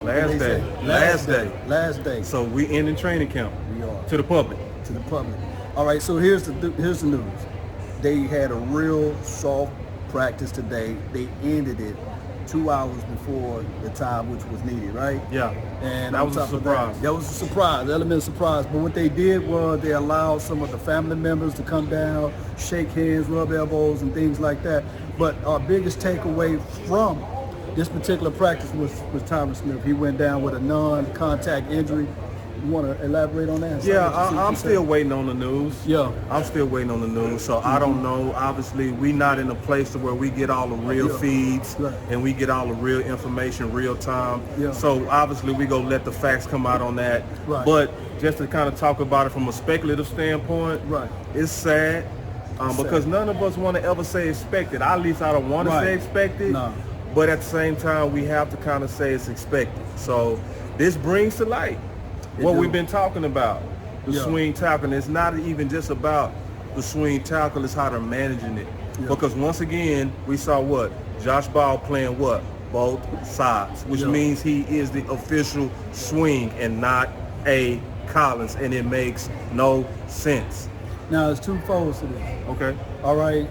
Last day. So we ending training camp. We are. To the public. To the public. All right, so here's the news. They had a real soft practice today. They ended it 2 hours before the time which was needed, right? Yeah. And that was a surprise. That was a surprise, element of surprise. But what they did was they allowed some of the family members to come down, shake hands, rub elbows, and things like that. But our biggest takeaway from this particular practice was Tyron Smith. He went down with a non-contact injury. You want to elaborate on that? Yeah, I'm still waiting on the news. Yeah. I'm still waiting on the news, so I don't know. Obviously, we're not in a place to where we get all the real feeds and we get all the real information real time. Yeah. So obviously, we going to let the facts come out on that. Right. But just to kind of talk about it from a speculative standpoint, it's sad because none of us want to ever say expected. At least I don't want to say expected. No. But at the same time, we have to kind of say it's expected. So this brings to light what we've been talking about, the swing tackle. And it's not even just about the swing tackle, it's how they're managing it. Because once again, we saw Josh Ball playing both sides, which means he is the official swing and not a Collins, and it makes no sense. Now, there's two folds to this. Okay. All right.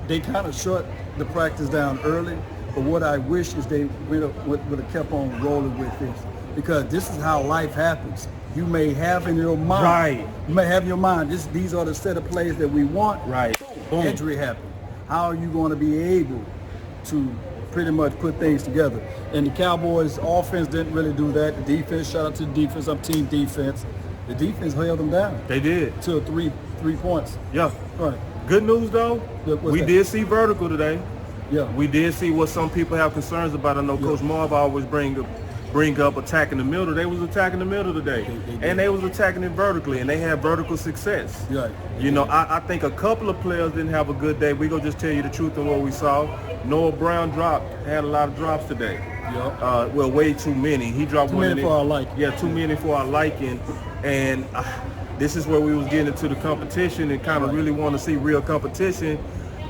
They kind of shut the practice down early, but what I wish is they would have kept on rolling with this. Because this is how life happens. You may have in your mind, you may have in your mind, these are the set of plays that we want. Right. Boom. Injury happened. How are you going to be able to pretty much put things together? And the Cowboys offense didn't really do that. The defense, shout out to the defense, team defense. The defense held them down. They did. To three points. Yeah. Right. Good news though, we did see vertical today. Yeah. We did see what some people have concerns about. I know Coach Marv always bring up attacking the middle. They was attacking the middle today. They was attacking it vertically, and they had vertical success. Right. You know, I think a couple of players didn't have a good day. We gonna just tell you the truth of what we saw. Noah Brown had a lot of drops today. Yeah. Well, way too many. He dropped too many for our liking. Yeah, too many for our liking. And this is where we was getting into the competition and kind of really want to see real competition,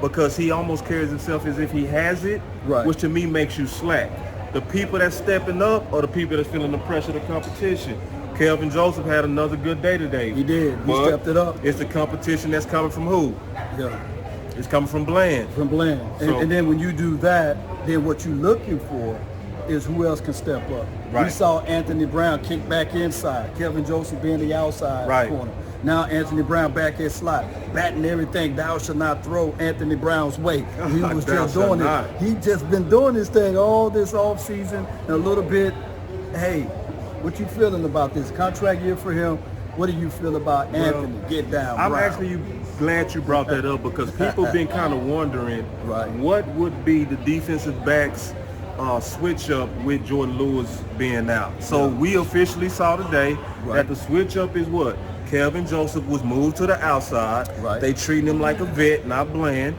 because he almost carries himself as if he has it, which to me makes you slack. The people that's stepping up or the people that's feeling the pressure of the competition. Kelvin Joseph had another good day today. He did. He stepped it up. It's the competition that's coming from who? Yeah. It's coming from Bland. From Bland. And then when you do that, then what you're looking for is who else can step up. Right. We saw Anthony Brown kick back inside. Kelvin Joseph being the outside corner. Now Anthony Brown back at slot, batting everything. Thou shalt not throw Anthony Brown's way. He was just doing it. He just been doing this thing all this off season and a little bit. Hey, what you feeling about this contract year for him? What do you feel about Anthony? Get down. I'm Brown. actually glad you brought that up, because people been kind of wondering what would be the defensive backs switch up with Jordan Lewis being out. So we officially saw today that the switch up is what? Kelvin Joseph was moved to the outside. They treating him like a vet, not Bland.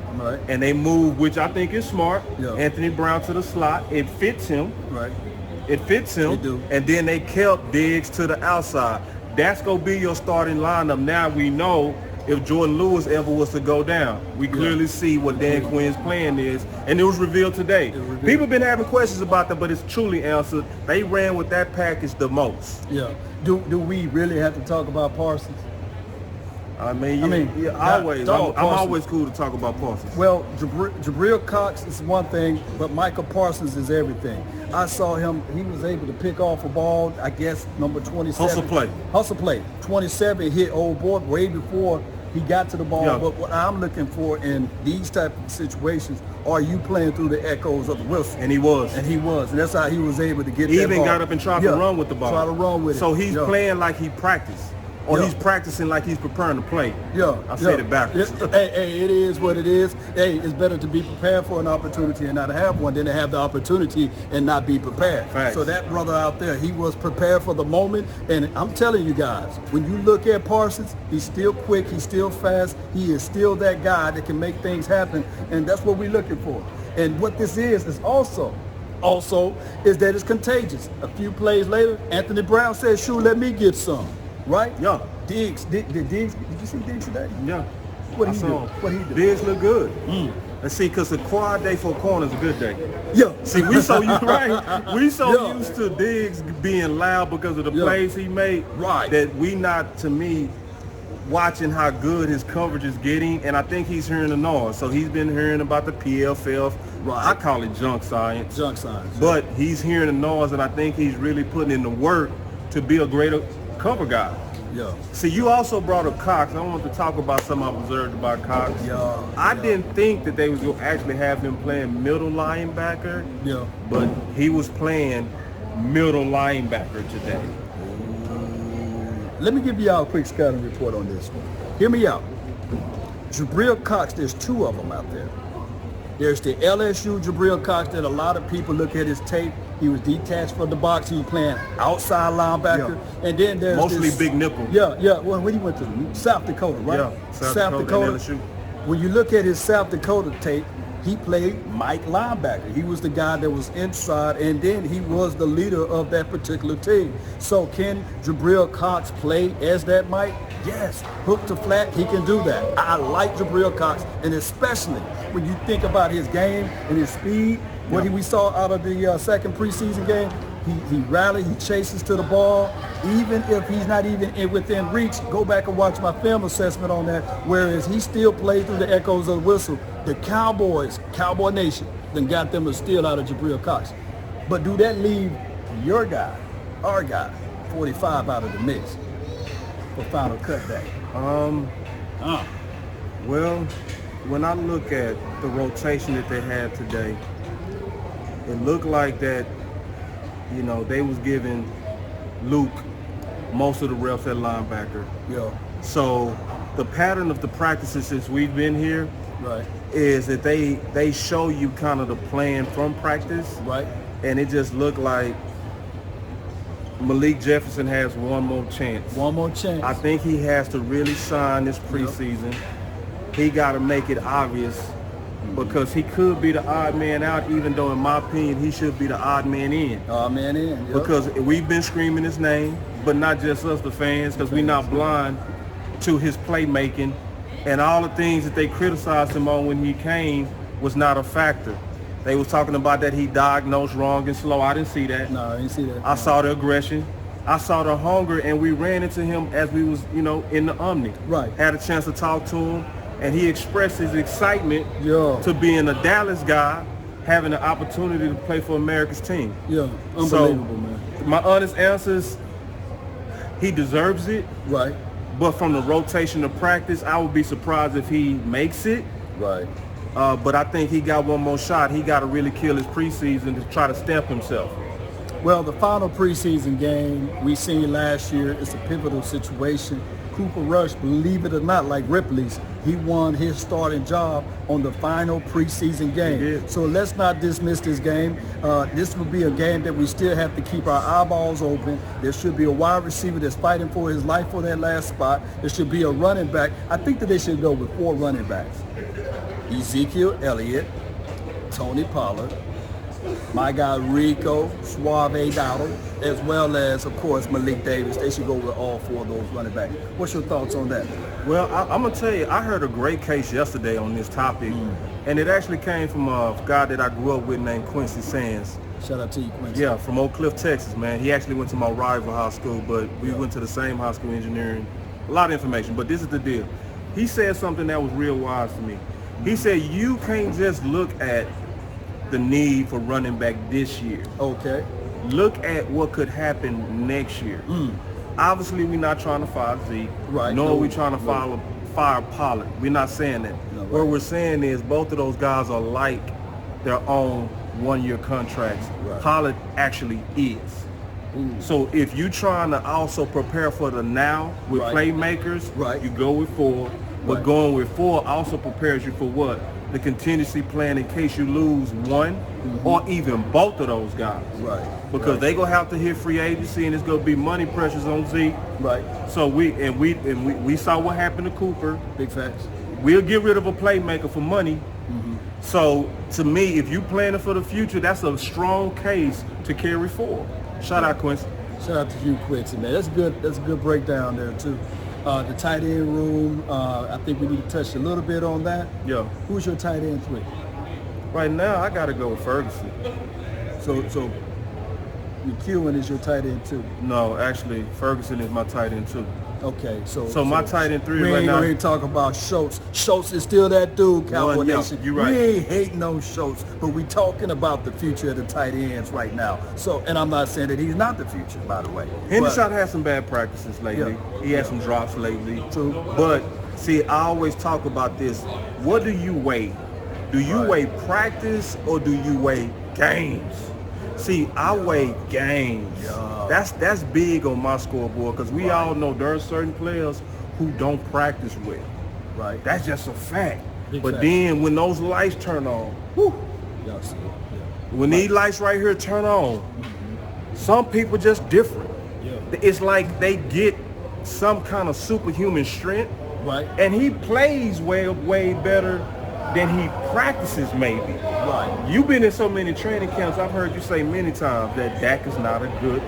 And they moved, which I think is smart, Anthony Brown to the slot. It fits him. It fits him. And then they kept Diggs to the outside. That's going to be your starting lineup. Now we know if Jordan Lewis ever was to go down. We clearly see what Dan Quinn's plan is, and it was revealed today. People been having questions about that, but it's truly answered. They ran with that package the most. Yeah. Do we really have to talk about Parsons? Always. I'm always cool to talk about Parsons. Well, Jabril Cox is one thing, but Michael Parsons is everything. I saw him, he was able to pick off a ball, I guess, number 27. Hustle play. 27 hit old boy way before he got to the ball. Yeah. But what I'm looking for in these type of situations, are you playing through the echoes of the Wilson? And he was. And that's how he was able to get he that ball. He even got up and tried to run with the ball. Try to run with it. So he's playing like he practiced. Or he's practicing like he's preparing to play. I said it backwards. Hey, it is what it is. Hey, it's better to be prepared for an opportunity and not have one than to have the opportunity and not be prepared. Facts. So that brother out there, he was prepared for the moment. And I'm telling you guys, when you look at Parsons, he's still quick, he's still fast, he is still that guy that can make things happen. And that's what we're looking for. And what this is also is that it's contagious. A few plays later, Anthony Brown said, "Shoot, let me get some." Right? Yeah. Diggs, did you see Diggs today? Yeah. What he do? Bigs look good. Let's see, because a quad day for a corner is a good day. Yeah. See, we so used to Diggs being loud because of the plays he made. Right. That we not, to me, watching how good his coverage is getting, and I think he's hearing the noise. So he's been hearing about the PFF. Right. I call it junk science. Junk science. But he's hearing the noise, and I think he's really putting in the work to be a greater cover guy. Yeah. See, you also brought up Cox. I want to talk about something I observed about Cox. I didn't think that they was going to actually have him playing middle linebacker. Yeah. But he was playing middle linebacker today. Let me give y'all a quick scouting report on this one. Hear me out. Jabril Cox, there's two of them out there. There's the LSU Jabril Cox that a lot of people look at his tape. He was detached from the box. He was playing outside linebacker. Yeah. And then there's mostly big nickel. Yeah. Well, when he went to South Dakota, right? Yeah, South Dakota. LSU. When you look at his South Dakota tape, he played Mike linebacker. He was the guy that was inside, and then he was the leader of that particular team. So can Jabril Cox play as that Mike? Yes. Hook to flat, he can do that. I like Jabril Cox, and especially when you think about his game and his speed, what we saw out of the second preseason game, he rallied, he chases to the ball. Even if he's not even within reach, go back and watch my film assessment on that, whereas he still played through the echoes of the whistle. The Cowboys, Cowboy Nation, then got them a steal out of Jabril Cox. But do that leave your guy, our guy, 45 out of the mix for final cut day? Well, when I look at the rotation that they had today, it looked like that, you know, they was giving Luke most of the reps at linebacker. Yeah. So the pattern of the practices since we've been here is that they show you kind of the plan from practice. Right. And it just looked like Malik Jefferson has one more chance. One more chance. I think he has to really shine this preseason. He got to make it obvious because he could be the odd man out, even though in my opinion he should be the odd man in. Odd man in, yep. Because we've been screaming his name, but not just us, the fans, because we're not blind to his playmaking, and all the things that they criticized him on when he came was not a factor. They was talking about that he diagnosed wrong and slow. I didn't see that. No, I didn't see that. I saw the aggression. I saw the hunger, and we ran into him as we was, you know, in the Omni. Right. Had a chance to talk to him, and he expressed his excitement to being a Dallas guy, having the opportunity to play for America's team. Yeah, unbelievable, man. My honest answer is he deserves it. Right. But from the rotation of practice, I would be surprised if he makes it. Right. But I think he got one more shot. He got to really kill his preseason to try to stamp himself. Well, the final preseason game we seen last year is a pivotal situation. Cooper Rush, believe it or not, like Ripley's, he won his starting job on the final preseason game. So let's not dismiss this game. This will be a game that we still have to keep our eyeballs open. There should be a wide receiver that's fighting for his life for that last spot. There should be a running back. I think that they should go with 4 running backs. Ezekiel Elliott, Tony Pollard, my guy Rico Suave Dowdle, as well as, of course, Malik Davis. They should go with all 4 of those running backs. What's your thoughts on that? Well, I'm going to tell you, I heard a great case yesterday on this topic, and it actually came from a guy that I grew up with named Quincy Sands. Shout out to you, Quincy. Yeah, from Oak Cliff, Texas, man. He actually went to my rival high school, but we went to the same high school, engineering. A lot of information, but this is the deal. He said something that was real wise to me. He said, you can't just look at the need for running back this year. Okay. Look at what could happen next year. Obviously, we're not trying to fire Zeke, nor are we trying to fire Pollard. We're not saying that. What we're saying is both of those guys are like their own one-year contracts. Pollard actually is. So if you're trying to also prepare for the now with playmakers, you go with 4. But going with 4 also prepares you for what? The contingency plan in case you lose one or even both of those guys. Because they gonna have to hit free agency, and it's gonna be money pressures on Zeke. So we saw what happened to Cooper. Big facts. We'll get rid of a playmaker for money. So to me, if you planning for the future, that's a strong case to carry forward. Shout out, Quincy. Shout out to you, Quincy, man. That's good. That's a good breakdown there too. The tight end room, I think we need to touch a little bit on that. Yeah. Who's your tight end 3? Right now, I got to go with Ferguson. So McEwen is your tight end 2? No, actually, Ferguson is my tight end 2. Okay, so my tight end 3 right now. We ain't talking about Schultz. Schultz is still that dude, Cowboy Nation. You're right. We ain't hating on Schultz, but we talking about the future of the tight ends right now. So, and I'm not saying that he's not the future, by the way. Henderson had some bad practices lately. Yeah. He had some drops lately. True. But see, I always talk about this. What do you weigh? Do you weigh practice or do you weigh games? See, I weigh games. Yeah. That's big on my scoreboard because we all know there are certain players who don't practice well. Right. That's just a fact. Big but fact. then when those lights turn on, whew, Y'all see it. Yeah. when these lights right here turn on, some people just different. Yeah. It's like they get some kind of superhuman strength. Right. And he plays way better than he practices maybe. Right. You've been in so many training camps. I've heard you say many times that Dak is not a good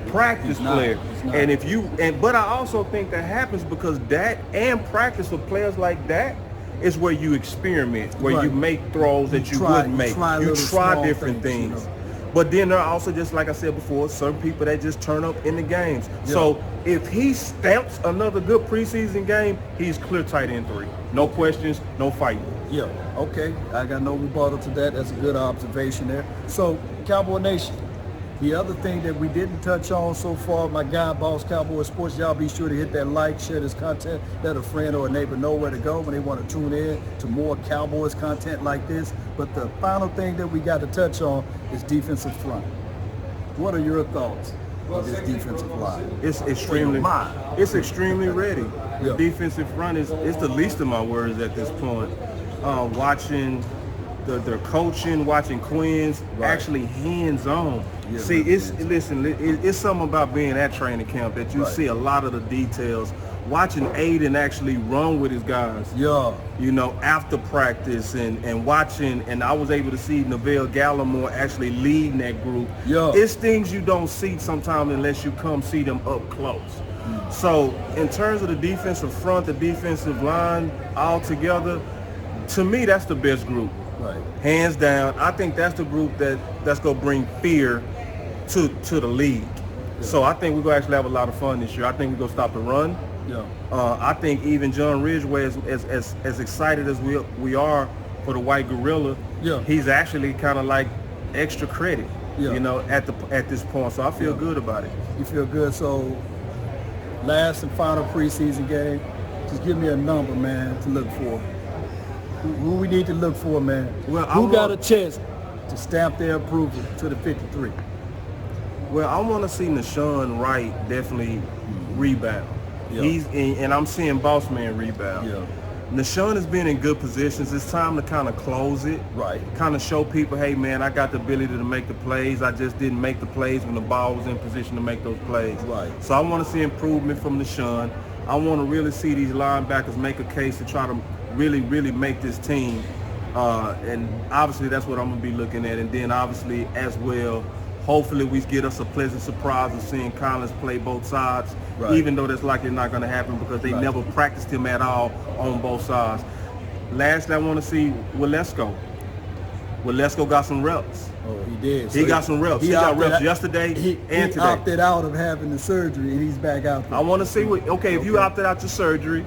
practice player. He's not. But I also think that happens because Dak and practice with players like Dak is where you experiment, where you make throws that you wouldn't make. You try different things. You know? But then there are also, just like I said before, certain people that just turn up in the games. Yeah. So if he stamps another good preseason game, he's clear tight end 3. No questions, no fighting. Yeah, okay. I got no rebuttal to that. That's a good observation there. So, Cowboy Nation, the other thing that we didn't touch on so far, my guy, Boss Cowboy Sports, y'all be sure to hit that like, share this content, let a friend or a neighbor know where to go when they want to tune in to more Cowboys content like this. But the final thing that we got to touch on is defensive front. What are your thoughts of this defensive line? It's extremely ready. The defensive front is the least of my worries at this point. Watching their coaching, watching Quinn's actually hands-on. Yeah, see, it's something about being at training camp that you see a lot of the details. Watching Aiden actually run with his guys. Yeah. You know, after practice and watching, and I was able to see Neville Gallimore actually leading that group. Yeah. It's things you don't see sometimes unless you come see them up close. So in terms of the defensive front, the defensive line all together, to me, that's the best group. Right. Hands down. I think that's the group that's going to bring fear to the league. Yeah. So I think we're going to actually have a lot of fun this year. I think we're going to stop the run. Yeah. I think even John Ridgeway, as excited as we are for the White Gorilla, he's actually kind of like extra credit, you know, at this point. So I feel good about it. You feel good. So last and final preseason game, just give me a number, man, to look for. Who we need to look for, man? Well, who got a chance to stamp their approval to the 53? Well, I want to see Nashawn Wright definitely rebound. Yeah. And I'm seeing Boss Man rebound. Yeah. Nashawn has been in good positions. It's time to kind of close it. Right. Kind of show people, hey, man, I got the ability to make the plays. I just didn't make the plays when the ball was in position to make those plays. Right. So I want to see improvement from Nashawn. I want to really see these linebackers make a case to try to really make this team. And obviously that's what I'm going to be looking at. And then obviously as well, hopefully we get us a pleasant surprise of seeing Collins play both sides, even though that's likely not going to happen because they never practiced him at all on both sides. Lastly, I want to see Walesko. Walesko got some reps. Oh, he did. He got some reps. He got reps yesterday and today. He opted out of having the surgery, and he's back out there. I want to see if you opted out your surgery,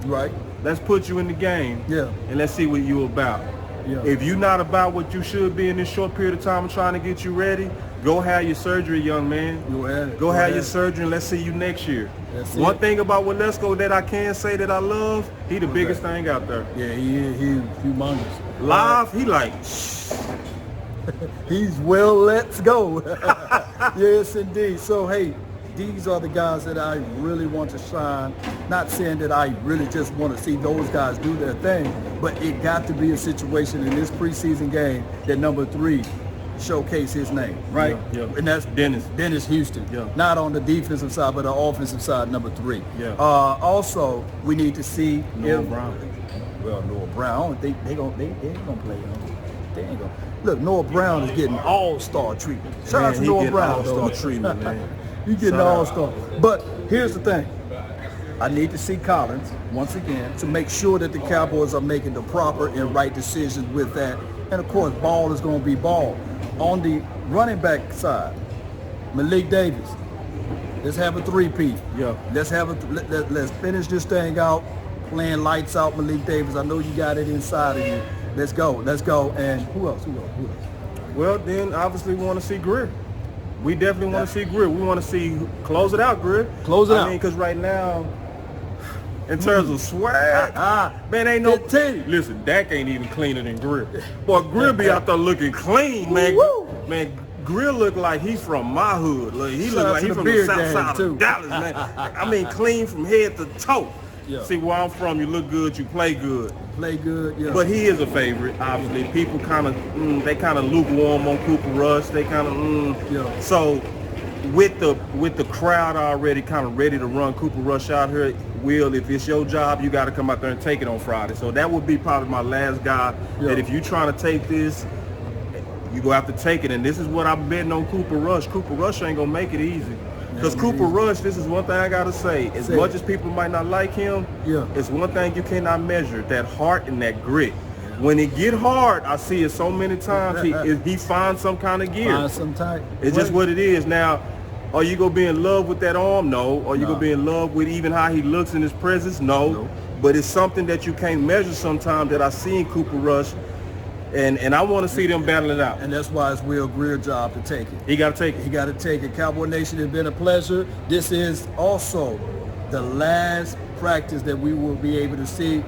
let's put you in the game, and let's see what you about. Yeah. If you're not about what you should be in this short period of time trying to get you ready, go have your surgery, young man. Go have your surgery, and let's see you next year. One thing about Walesko that I can say that I love, he the biggest thing out there. Yeah, he is humongous. Live, he like... He's let's go. Yes, indeed. So, hey, these are the guys that I really want to shine. Not saying that I really just want to see those guys do their thing, but it got to be a situation in this preseason game that number 3 showcase his name, right? Yeah. And that's Dennis Houston. Yeah. Not on the defensive side, but the offensive side, number 3. Yeah. Also, we need to see Noah Brown. Well, Noah Brown, I don't think they ain't gonna play him. They ain't gonna. Look, Noah Brown is getting all-star treatment. Shout out to Noah Brown. All-star treatment, man. You getting all-star. But here's the thing. I need to see Collins, once again, to make sure that the Cowboys are making the proper and right decisions with that. And, of course, ball is going to be ball. On the running back side, Malik Davis, let's have a three-peat. Yeah. Let's finish this thing out, playing lights out, Malik Davis. I know you got it inside of you. Let's go. And who else? Well, then, obviously, we want to see Greer. We definitely want to see Greer. We want to see close it out, Greer. Close it out. I mean, because right now, in terms of swag, man, ain't no team. Listen, Dak ain't even cleaner than Greer. Boy, Greer be out there looking clean, man. Man, Greer look like he's from my hood. Look, he look like he's from the south side of Dallas, man. I mean, clean from head to toe. Yeah. See, where I'm from, you look good, you play good. Yeah. But he is a favorite, obviously. People kind of, they kind of lukewarm on Cooper Rush. They kind of, Yeah. So with the crowd already kind of ready to run Cooper Rush out here, Will, if it's your job, you got to come out there and take it on Friday. So that would be probably my last guy. Yeah. That if you're trying to take this, you go have to take it. And this is what I'm betting on Cooper Rush. Cooper Rush ain't going to make it easy. Because Cooper Rush, this is one thing I got to say. As much as people might not like him, it's one thing you cannot measure, that heart and that grit. When it get hard, I see it so many times, he finds some kind of gear. It's just what it is. Now, are you going to be in love with that arm? No. Are you going to be in love with even how he looks in his presence? No. But it's something that you can't measure sometimes that I see in Cooper Rush. And I want to see them battle it out. And that's why it's Will Greer's job to take it. He got to take it. He got to take it. Cowboy Nation, it's been a pleasure. This is also the last practice that we will be able to see.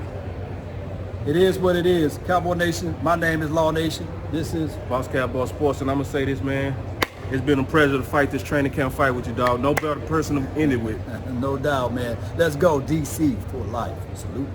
It is what it is. Cowboy Nation, my name is Law Nation. This is Boss Cowboy Sports, and I'm going to say this, man. It's been a pleasure to fight this training camp fight with you, dog. No better person to end it with. No doubt, man. Let's go, DC for life. Salute.